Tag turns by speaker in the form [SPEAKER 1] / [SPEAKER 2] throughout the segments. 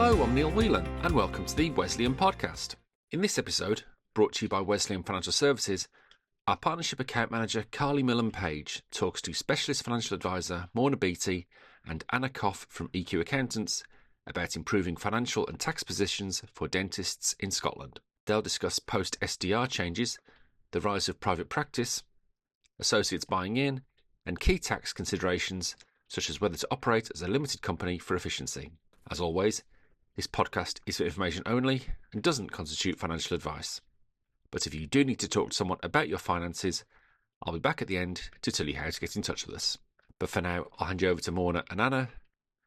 [SPEAKER 1] Hello, I'm Neil Whelan and welcome to the Wesleyan Podcast. In this episode, brought to you by Wesleyan Financial Services, our partnership account manager Carly Millan Page talks to specialist financial advisor Morna Beattie and Anna Coff from EQ Accountants about improving financial and tax positions for dentists in Scotland. They'll discuss post-SDR changes, the rise of private practice, associates buying in, and key tax considerations such as whether to operate as a limited company for efficiency. As always, this podcast is for information only and doesn't constitute financial advice. But if you do need to talk to someone about your finances, I'll be back at the end to tell you how to get in touch with us. But for now, I'll hand you over to Morna and Anna.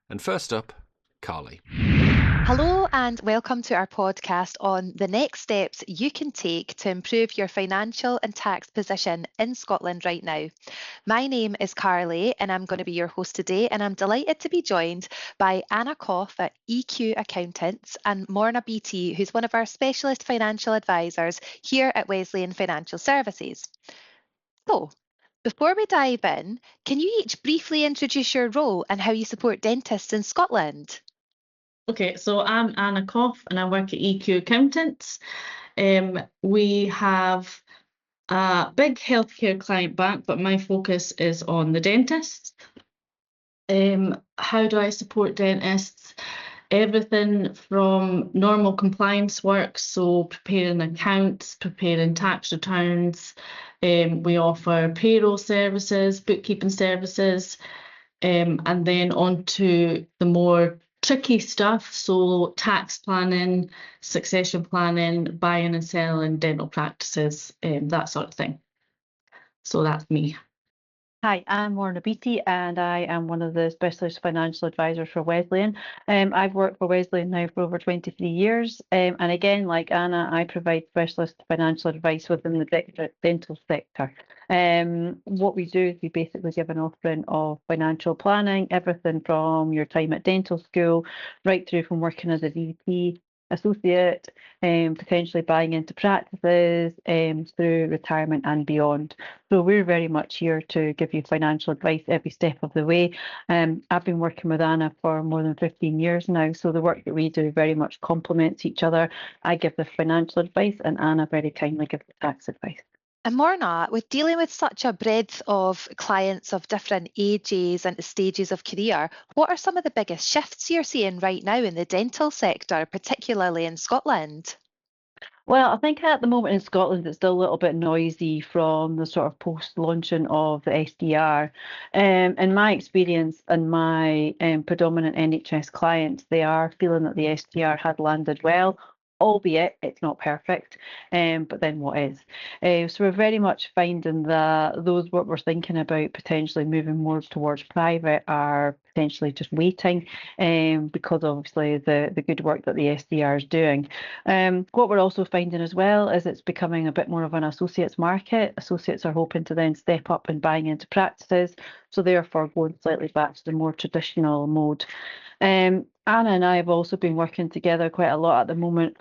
[SPEAKER 1] And first up, Carly.
[SPEAKER 2] Hello and welcome to our podcast on the next steps you can take to improve your financial and tax position in Scotland right now. My name is Carly and I'm going to be your host today, and I'm delighted to be joined by Anna Coff at EQ Accountants and Morna Beattie, who's one of our specialist financial advisors here at Wesleyan Financial Services. So, before we dive in, can you each briefly introduce your role and how you support dentists in Scotland?
[SPEAKER 3] Okay, so I'm Anna Coff and I work at EQ Accountants. We have a big healthcare client bank, but my focus is on the dentists. How do I support dentists? Everything from normal compliance work, so preparing accounts, preparing tax returns. We offer payroll services, bookkeeping services, and then on to the more tricky stuff, so tax planning, succession planning, buying and selling, dental practices, that sort of thing. So that's me.
[SPEAKER 4] Hi, I'm Morna Beattie and I am one of the specialist financial advisors for Wesleyan. I've worked for Wesleyan now for over 23 years. And again, like Anna, I provide specialist financial advice within the dental sector. What we do is we basically give an offering of financial planning, everything from your time at dental school, right through from working as a DT associate, potentially buying into practices, through retirement and beyond. So we're very much here to give you financial advice every step of the way. I've been working with Anna for more than 15 years now, so the work that we do very much complements each other. I give the financial advice and Anna very kindly gives the tax advice.
[SPEAKER 2] And Morna, with dealing with such a breadth of clients of different ages and stages of career, what are some of the biggest shifts you're seeing right now in the dental sector, particularly in Scotland?
[SPEAKER 4] Well, I think at the moment in Scotland, it's still a little bit noisy from the sort of post-launching of the SDR. In my experience and my predominant NHS clients, they are feeling that the SDR had landed well, albeit it's not perfect, but then what is? So we're very much finding that those what we're thinking about potentially moving more towards private are potentially just waiting, because obviously the good work that the SDR is doing. What we're also finding as well is it's becoming a bit more of an associates market. Associates are hoping to then step up and buying into practices, so therefore going slightly back to the more traditional mode. Anna and I have also been working together quite a lot at the moment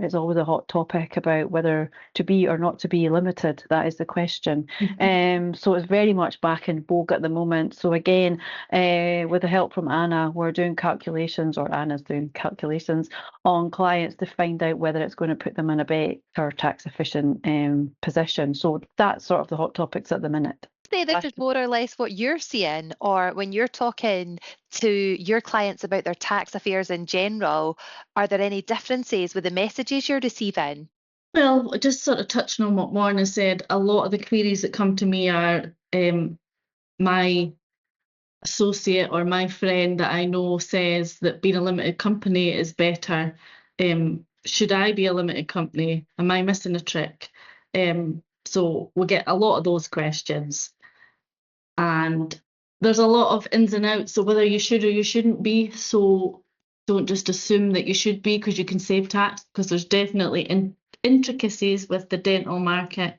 [SPEAKER 4] it's always a hot topic about whether to be or not to be limited. That is the question. So it's very much back in vogue at the moment. So again, with the help from Anna, we're doing calculations, or Anna's doing calculations on clients to find out whether it's going to put them in a better tax efficient position. So that's sort of the hot topics at the minute.
[SPEAKER 2] Say this is more or less what you're seeing, or when you're talking to your clients about their tax affairs in general, are there any differences with the messages you're receiving?
[SPEAKER 3] Well, just sort of touching on what Morna said, a lot of the queries that come to me are my associate or my friend that I know says that being a limited company is better. Should I be a limited company? Am I missing a trick? So we get a lot of those questions. And there's a lot of ins and outs, so whether you should or you shouldn't be. So don't just assume that you should be because you can save tax, because there's definitely intricacies with the dental market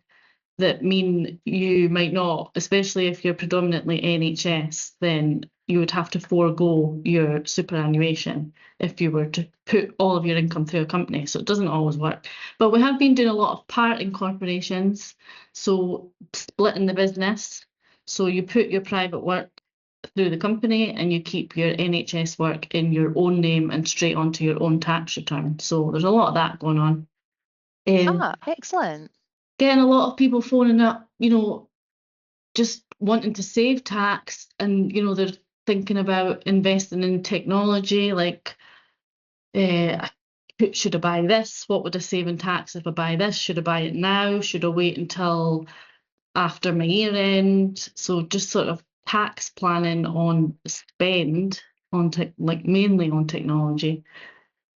[SPEAKER 3] that mean you might not, especially if you're predominantly NHS, then you would have to forego your superannuation if you were to put all of your income through a company. So it doesn't always work. But we have been doing a lot of part incorporations, so splitting the business. So you put your private work through the company, and you keep your NHS work in your own name and straight onto your own tax return. So there's a lot of that going on.
[SPEAKER 2] Excellent.
[SPEAKER 3] Getting a lot of people phoning up, just wanting to save tax, and they're thinking about investing in technology, like should I buy this? What would I save in tax if I buy this? Should I buy it now? Should I wait until after my year end? So just sort of tax planning on spend on mainly on technology.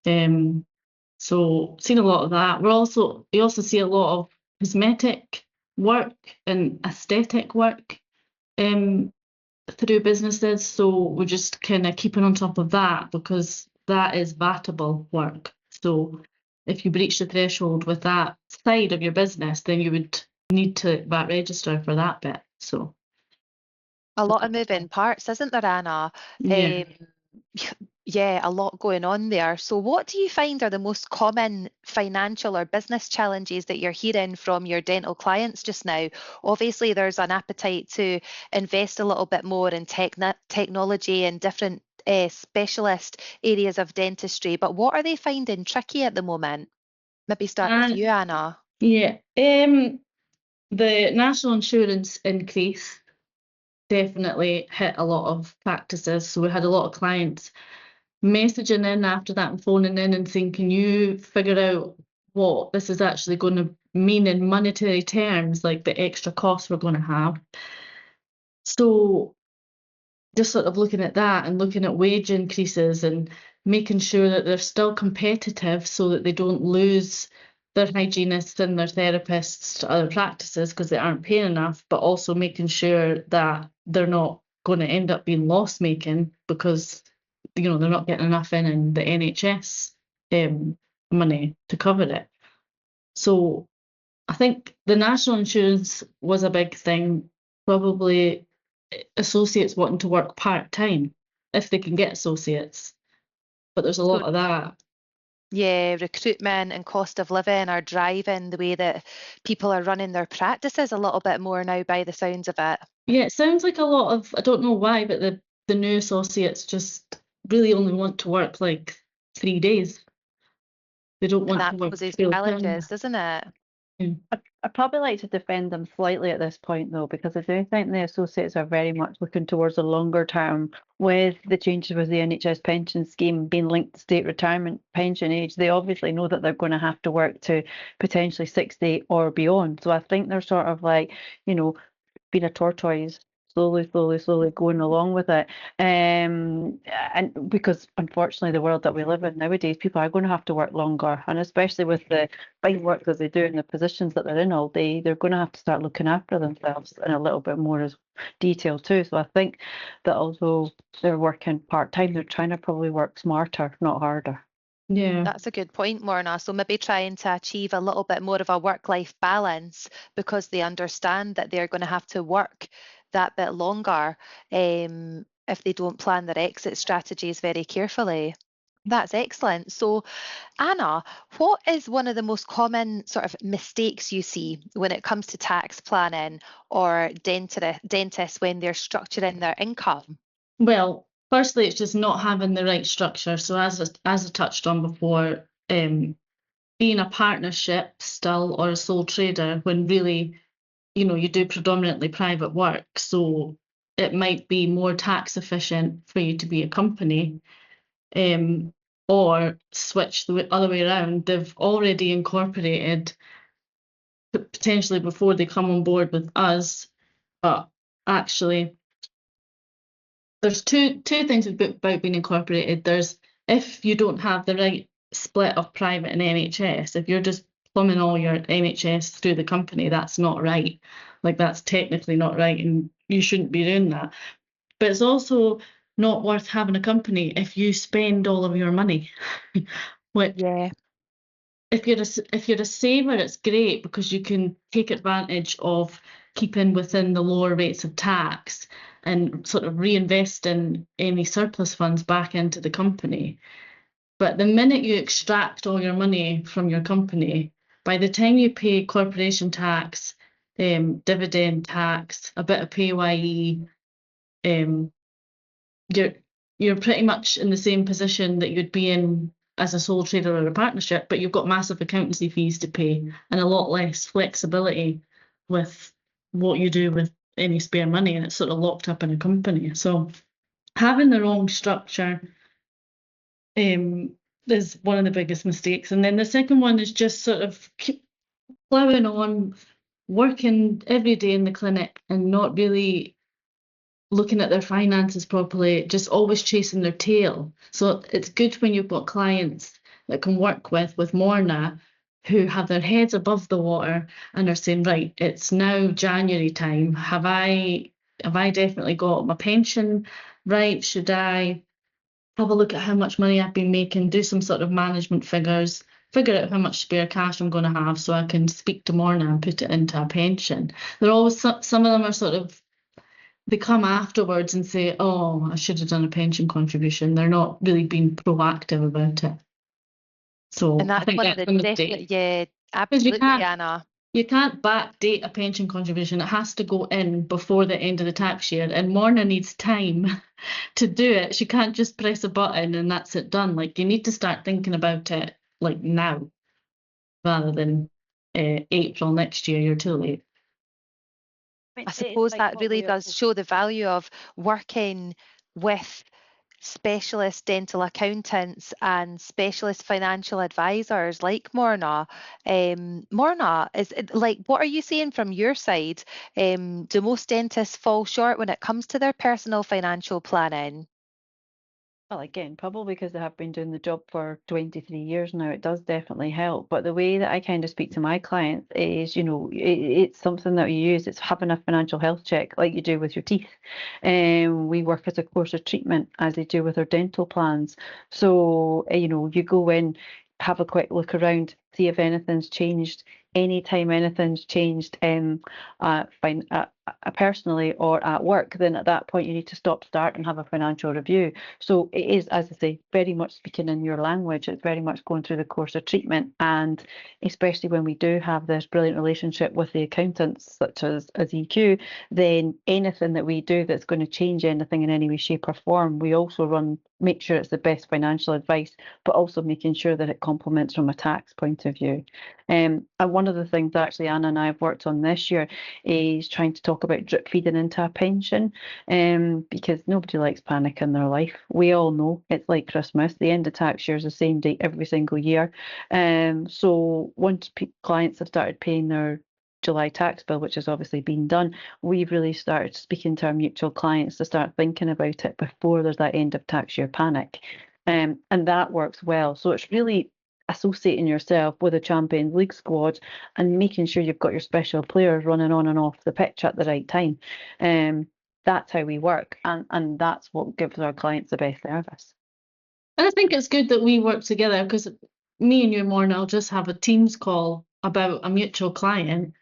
[SPEAKER 3] So seen a lot of that. We also see a lot of cosmetic work and aesthetic work through businesses. So we're just kind of keeping on top of that, because that is vatable work. So if you breach the threshold with that side of your business, then you would need to VAT register for that bit. So
[SPEAKER 2] A lot of moving parts, isn't there, Anna?
[SPEAKER 3] yeah.
[SPEAKER 2] Yeah, a lot going on there. So what do you find are the most common financial or business challenges that you're hearing from your dental clients just now? Obviously, there's an appetite to invest a little bit more in technology and different specialist areas of dentistry, but what are they finding tricky at the moment? Maybe start with you, Anna.
[SPEAKER 3] Yeah. The national insurance increase definitely hit a lot of practices. So we had a lot of clients messaging in after that and phoning in and saying, can you figure out what this is actually going to mean in monetary terms, like the extra costs we're going to have? So just sort of looking at that and looking at wage increases and making sure that they're still competitive so that they don't lose their hygienists and their therapists to other practices because they aren't paying enough, but also making sure that they're not going to end up being loss making because they're not getting enough in the NHS money to cover it. So I think the national insurance was a big thing, probably associates wanting to work part-time if they can get associates, but there's a lot of that.
[SPEAKER 2] Yeah, recruitment and cost of living are driving the way that people are running their practices a little bit more now by the sounds of it.
[SPEAKER 3] Yeah, it sounds like a lot of, I don't know why, but the new associates just really only want to work like 3 days. They don't want to
[SPEAKER 2] And that
[SPEAKER 3] work
[SPEAKER 2] poses
[SPEAKER 3] full time.
[SPEAKER 2] challenges, doesn't it?
[SPEAKER 4] I'd probably like to defend them slightly at this point, though, because I do think the associates are very much looking towards a longer term. With the changes with the NHS pension scheme being linked to state retirement pension age, they obviously know that they're going to have to work to potentially 60 or beyond. So I think they're sort of like, being a tortoise, slowly going along with it. And because unfortunately the world that we live in nowadays, people are going to have to work longer, and especially with the fine work that they do and the positions that they're in all day, they're going to have to start looking after themselves in a little bit more as detail too. So I think that although they're working part-time, they're trying to probably work smarter, not harder.
[SPEAKER 3] Yeah.
[SPEAKER 2] That's a good point, Morna. So maybe trying to achieve a little bit more of a work-life balance because they understand that they're going to have to work that bit longer if they don't plan their exit strategies very carefully. That's excellent. So, Anna, what is one of the most common sort of mistakes you see when it comes to tax planning or dentists when they're structuring their income?
[SPEAKER 3] Well, firstly, it's just not having the right structure. So as I touched on before, being a partnership still or a sole trader when really, you do predominantly private work. So it might be more tax efficient for you to be a company, or switch the other way around. They've already incorporated potentially before they come on board with us, but actually there's two things about being incorporated. There's if you don't have the right split of private and NHS, if you're just plumbing all your NHS through the company, that's not right. Like that's technically not right, and you shouldn't be doing that. But it's also not worth having a company if you spend all of your money. Which
[SPEAKER 2] Yeah.
[SPEAKER 3] if you're a saver, it's great because you can take advantage of keeping within the lower rates of tax and sort of reinvesting any surplus funds back into the company. But the minute you extract all your money from your company, by the time you pay corporation tax, dividend tax, a bit of PAYE, you're pretty much in the same position that you'd be in as a sole trader or a partnership, but you've got massive accountancy fees to pay and a lot less flexibility with what you do with any spare money, and it's sort of locked up in a company. So having the wrong structure is one of the biggest mistakes. And then the second one is just sort of keep plowing on, working every day in the clinic and not really looking at their finances properly, just always chasing their tail. So it's good when you've got clients that can work with Morna, who have their heads above the water and are saying, right, it's now January time. Have I definitely got my pension right? Should I have a look at how much money I've been making, do some sort of management figures, figure out how much spare cash I'm going to have so I can speak to Morna and put it into a pension. They're always, some of them are sort of, they come afterwards and say, oh, I should have done a pension contribution. They're not really being proactive about it. So
[SPEAKER 2] And
[SPEAKER 3] I
[SPEAKER 2] that's
[SPEAKER 3] think
[SPEAKER 2] one of
[SPEAKER 3] that's
[SPEAKER 2] the
[SPEAKER 3] a
[SPEAKER 2] definite,
[SPEAKER 3] mistake.
[SPEAKER 2] yeah,
[SPEAKER 3] Because
[SPEAKER 2] absolutely, Anna.
[SPEAKER 3] you can't backdate a pension contribution. It has to go in before the end of the tax year, and Morna needs time to do it. She can't just press a button and that's it done. Like, you need to start thinking about it like now, rather than April next year. You're too late.
[SPEAKER 2] I suppose that really does show the value of working with specialist dental accountants and specialist financial advisors like Morna. Morna, what are you seeing from your side? Do most dentists fall short when it comes to their personal financial planning?
[SPEAKER 4] Well, again, probably because they have been doing the job for 23 years now, it does definitely help. But the way that I kind of speak to my clients is, it's something that we use. It's having a financial health check like you do with your teeth. And we work as a course of treatment as they do with their dental plans. So, you go in, have a quick look around, see if anything's changed. Anytime anything's changed, personally or at work, then at that point you need to stop, start, and have a financial review. So it is, as I say, very much speaking in your language. It's very much going through the course of treatment, and especially when we do have this brilliant relationship with the accountants, such as EQ, then anything that we do that's going to change anything in any way, shape, or form, we also make sure it's the best financial advice, but also making sure that it complements from a tax point of view. And one of the things actually Anna and I have worked on this year is trying to talk about drip feeding into a pension, because nobody likes panic in their life. We all know it's like Christmas. The end of tax year is the same date every single year. So once clients have started paying their July tax bill, which has obviously been done, we've really started speaking to our mutual clients to start thinking about it before there's that end of tax year panic. And that works well. So it's really associating yourself with a Champions League squad and making sure you've got your special players running on and off the pitch at the right time. That's how we work, and that's what gives our clients the best service.
[SPEAKER 3] And I think it's good that we work together, because me and you, Morna, will just have a Teams call about a mutual client,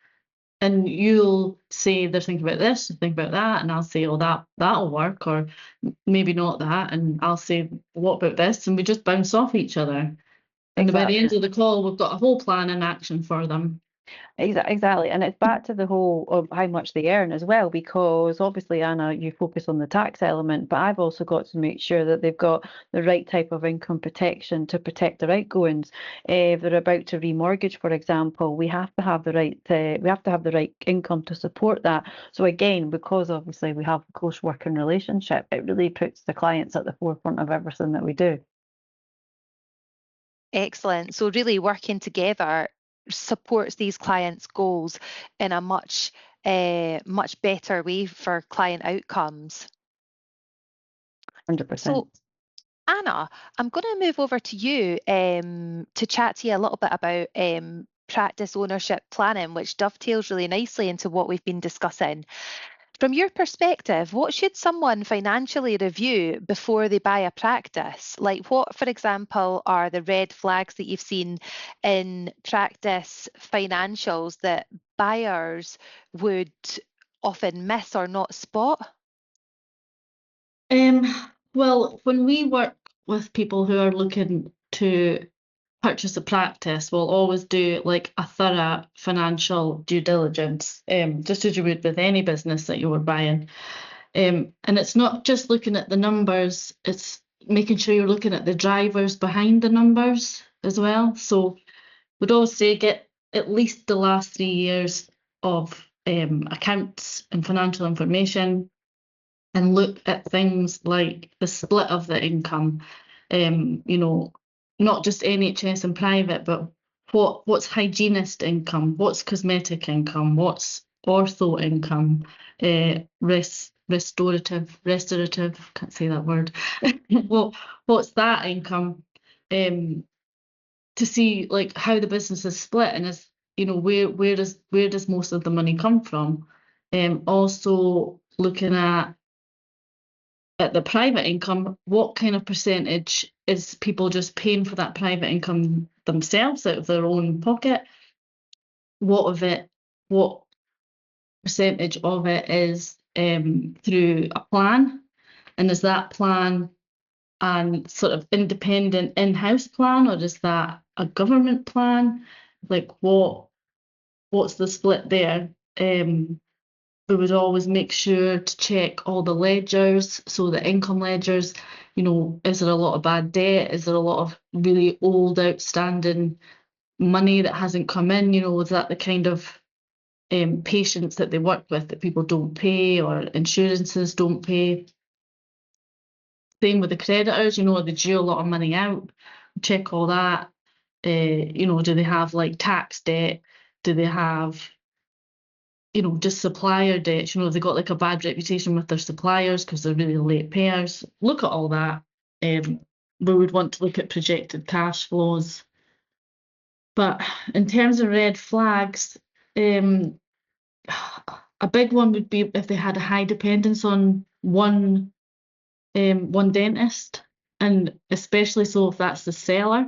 [SPEAKER 3] and you'll say they're thinking about this, think about that, and I'll say, oh, that'll work, or maybe not that, and I'll say, what about this? And we just bounce off each other. And by the end of the call, we've got a whole plan in action for them.
[SPEAKER 4] Exactly. And it's back to the whole of how much they earn as well, because obviously, Anna, you focus on the tax element, but I've also got to make sure that they've got the right type of income protection to protect their outgoings. If they're about to remortgage, for example, we have to have the right income to support that. So again, because obviously we have a close working relationship, it really puts the clients at the forefront of everything that we do.
[SPEAKER 2] Excellent. So really working together supports these clients' goals in a much better way for client outcomes.
[SPEAKER 4] 100%.
[SPEAKER 2] So Anna, I'm going to move over to you to chat to you a little bit about practice ownership planning, which dovetails really nicely into what we've been discussing. From your perspective, what should someone financially review before they buy a practice? Like what, for example, are the red flags that you've seen in practice financials that buyers would often miss or not spot?
[SPEAKER 3] Well, when we work with people who are looking to purchase a practice, we'll always do like a thorough financial due diligence, just as you would with any business that you were buying. And it's not just looking at the numbers, it's making sure you're looking at the drivers behind the numbers as well. So we'd always say get at least the last 3 years of accounts and financial information, and look at things like the split of the income, you know, not just NHS and private, but what's hygienist income, what's cosmetic income, what's ortho income, restorative, can't say that word. Well, what's that income? To see like how the business is split, and is, you know, where does most of the money come from? Also looking at the private income, what kind of percentage is people just paying for that private income themselves out of their own pocket? What percentage of it is through a plan? And is that plan and sort of independent in-house plan, or is that a government plan? Like what's the split there? We would always make sure to check all the ledgers, so the income ledgers, you know, is there a lot of bad debt? Is there a lot of really old outstanding money that hasn't come in? You know, is that the kind of patients that they work with that people don't pay, or insurances don't pay? Same with the creditors, you know, are they due a lot of money out? Check all that. You know, do they have like tax debt? Do they have, you know, just supplier debts? You know, have they got like a bad reputation with their suppliers because they're really late payers? Look at all that. We would want to look at projected cash flows. But in terms of red flags, a big one would be if they had a high dependence on one dentist, and especially so if that's the seller,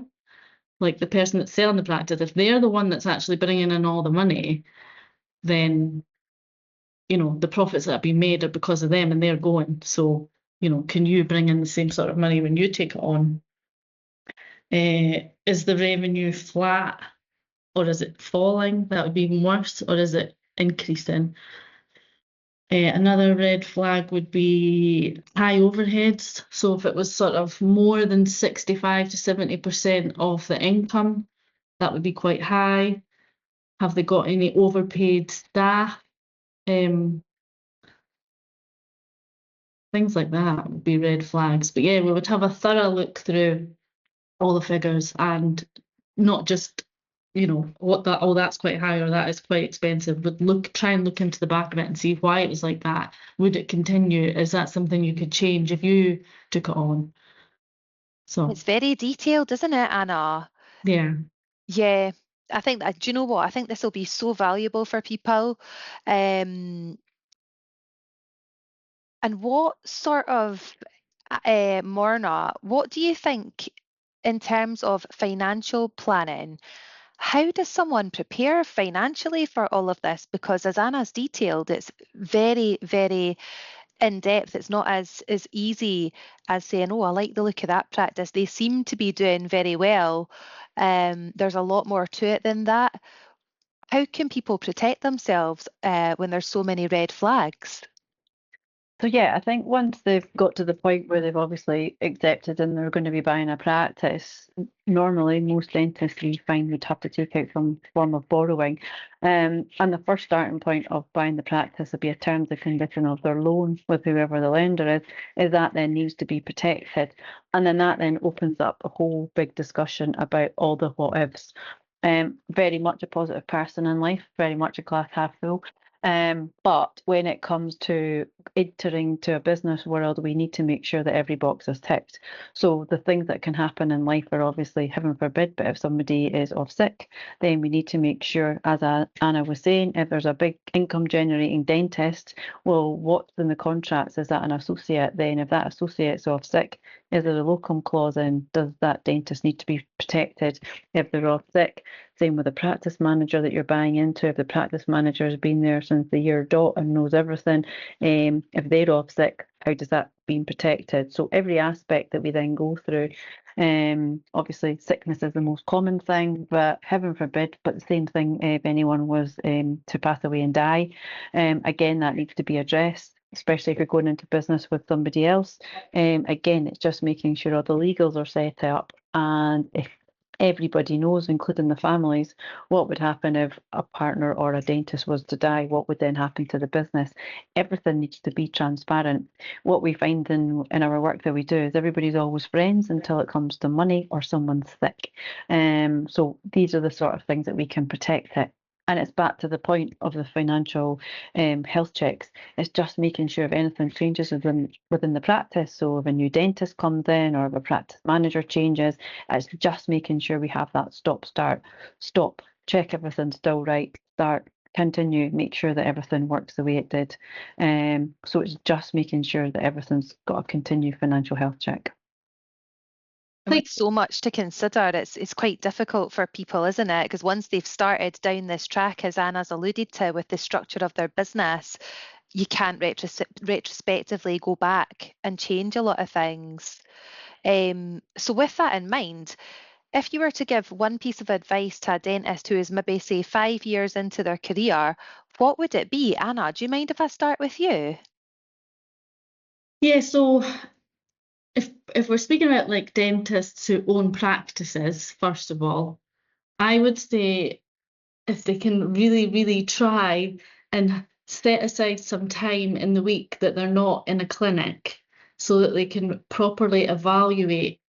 [SPEAKER 3] like the person that's selling the practice, if they're the one that's actually bringing in all the money, then, you know, the profits that have been made are because of them and they're going. So, you know, can you bring in the same sort of money when you take it on? Is the revenue flat, or is it falling? That would be even worse. Or is it increasing? Another red flag would be high overheads. So if it was sort of more than 65 to 70% of the income, that would be quite high. Have they got any overpaid staff? Things like that would be red flags. But yeah, we would have a thorough look through all the figures, and not just, you know, that's quite high or that is quite expensive, but try and look into the back of it and see why it was like that. Would it continue? Is that something you could change if you took it on? So
[SPEAKER 2] It's very detailed, isn't it, Anna?
[SPEAKER 3] yeah.
[SPEAKER 2] Yeah, I think that, do you know what? I think this will be so valuable for people. And what sort of, Morna, what do you think in terms of financial planning? How does someone prepare financially for all of this? Because as Anna's detailed, it's very, very in depth. It's not as easy as saying, oh, I like the look of that practice. They seem to be doing very well. There's a lot more to it than that. How can people protect themselves when there's so many red flags?
[SPEAKER 4] So yeah, I think once they've got to the point where they've obviously accepted and they're going to be buying a practice, normally most dentists we find would have to take out some form of borrowing. And the first starting point of buying the practice would be a terms and condition of their loan with whoever the lender is that then needs to be protected. And then that then opens up a whole big discussion about all the what ifs. Very much a positive person in life, very much a glass half full. But when it comes to entering to a business world, we need to make sure that every box is ticked. So the things that can happen in life are obviously, heaven forbid, but if somebody is off sick, then we need to make sure, as Anna was saying, if there's a big income generating dentist, well, what's in the contracts? Is that an associate? Then if that associate's off sick, is there a locum clause in? Does that dentist need to be protected if they're off sick? Same with the practice manager that you're buying into. If the practice manager has been there since the year dot and knows everything, if they're off sick, how does that being protected? So every aspect that we then go through, obviously sickness is the most common thing, but heaven forbid, but the same thing if anyone was to pass away and die, again, that needs to be addressed. especially if you're going into business with somebody else. Again, it's just making sure all the legals are set up, and if everybody knows, including the families, what would happen if a partner or a dentist was to die, what would then happen to the business. Everything needs to be transparent. What we find in our work that we do is everybody's always friends until it comes to money or someone's sick. So these are the sort of things that we can protect it. And it's back to the point of the financial health checks. It's just making sure if anything changes within the practice. So if a new dentist comes in or if a practice manager changes, it's just making sure we have that stop, check everything's still right, start, continue, make sure that everything works the way it did. So it's just making sure that everything's got a continued financial health check.
[SPEAKER 2] Like so much to consider. It's quite difficult for people, isn't it? Because once they've started down this track, as Anna's alluded to, with the structure of their business, you can't retrospectively go back and change a lot of things. So with that in mind, if you were to give one piece of advice to a dentist who is maybe, say, 5 years into their career, what would it be? Anna, do you mind if I start with you?
[SPEAKER 3] Yeah, so if we're speaking about like dentists who own practices, first of all, I would say if they can really, really try and set aside some time in the week that they're not in a clinic so that they can properly evaluate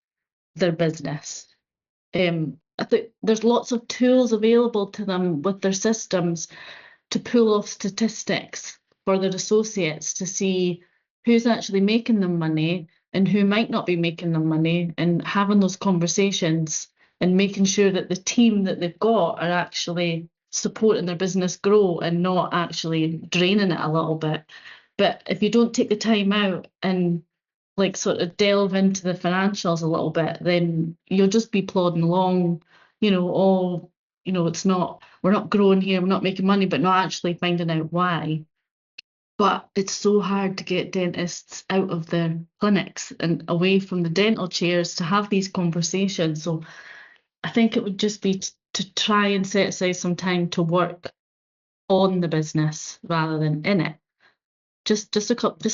[SPEAKER 3] their business. I think there's lots of tools available to them with their systems to pull off statistics for their associates to see who's actually making them money and who might not be making them money, and having those conversations and making sure that the team that they've got are actually supporting their business grow and not actually draining it a little bit. But if you don't take the time out and like sort of delve into the financials a little bit, then you'll just be plodding along, we're not growing here, we're not making money, but not actually finding out why. But it's so hard to get dentists out of their clinics and away from the dental chairs to have these conversations. So I think it would just be to try and set aside some time to work on the business rather than in it. Just a couple,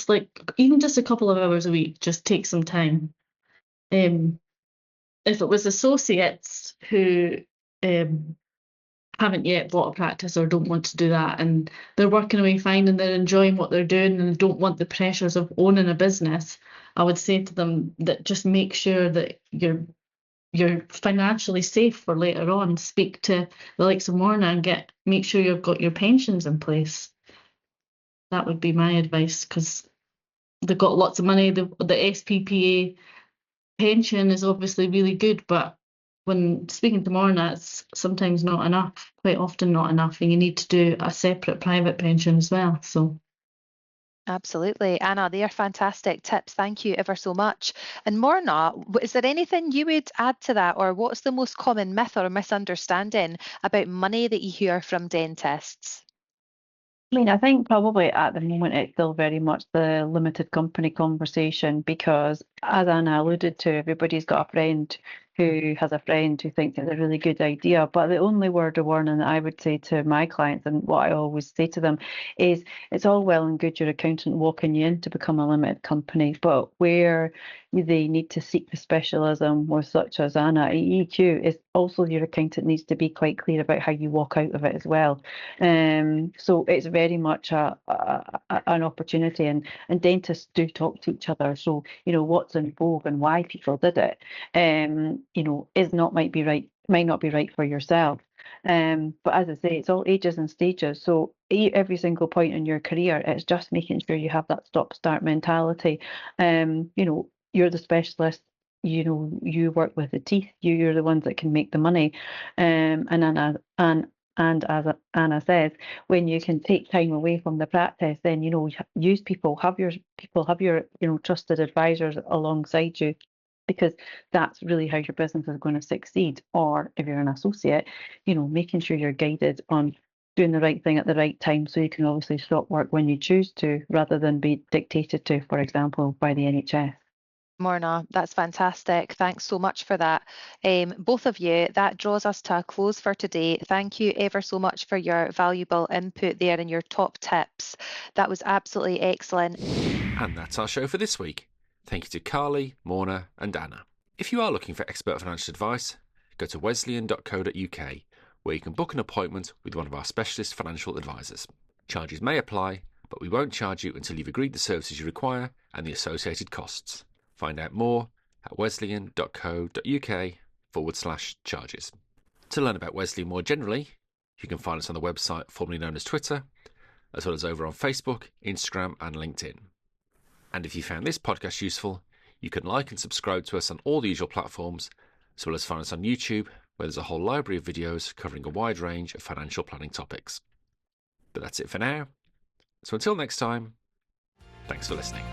[SPEAKER 3] even just a couple of hours a week, just take some time. If it was associates who haven't yet bought a practice or don't want to do that, and they're working away fine and they're enjoying what they're doing and they don't want the pressures of owning a business, I would say to them that just make sure that you're financially safe for later on. Speak to the likes of Morna and make sure you've got your pensions in place. That would be my advice, because they've got lots of money. The SPPA pension is obviously really good, but when speaking to Morna, it's sometimes not enough, quite often not enough, and you need to do a separate private pension as well. So
[SPEAKER 2] Absolutely. Anna, they are fantastic tips. Thank you ever so much. And Morna, is there anything you would add to that, or what's the most common myth or misunderstanding about money that you hear from dentists?
[SPEAKER 4] I mean, I think probably at the moment it's still very much the limited company conversation, because as Anna alluded to, everybody's got a friend who has a friend who thinks it's a really good idea. But the only word of warning that I would say to my clients, and what I always say to them, is it's all well and good your accountant walking you in to become a limited company, but where they need to seek the specialism with such as Anna, EQ, is also your accountant needs to be quite clear about how you walk out of it as well. So it's very much an opportunity, and dentists do talk to each other. So, what's in vogue and why people did it, might not be right for yourself. But as I say, it's all ages and stages. So every single point in your career, it's just making sure you have that stop-start mentality. You're the specialist. You work with the teeth. You're the ones that can make the money. And as Anna says, when you can take time away from the practice, then use people, have your trusted advisors alongside you, because that's really how your business is going to succeed. Or if you're an associate, making sure you're guided on doing the right thing at the right time, so you can obviously stop work when you choose to, rather than be dictated to, for example, by the NHS.
[SPEAKER 2] Morna, that's fantastic. Thanks so much for that. Both of you, that draws us to a close for today. Thank you ever so much for your valuable input there and your top tips. That was absolutely excellent.
[SPEAKER 1] And that's our show for this week. Thank you to Carly, Morna and Anna. If you are looking for expert financial advice, go to wesleyan.co.uk, where you can book an appointment with one of our specialist financial advisors. Charges may apply, but we won't charge you until you've agreed the services you require and the associated costs. Find out more at wesleyan.co.uk/charges. To learn about Wesleyan more generally, you can find us on the website formerly known as Twitter, as well as over on Facebook, Instagram and LinkedIn. And if you found this podcast useful, you can like and subscribe to us on all the usual platforms, as well as find us on YouTube, where there's a whole library of videos covering a wide range of financial planning topics. But that's it for now. So until next time, thanks for listening.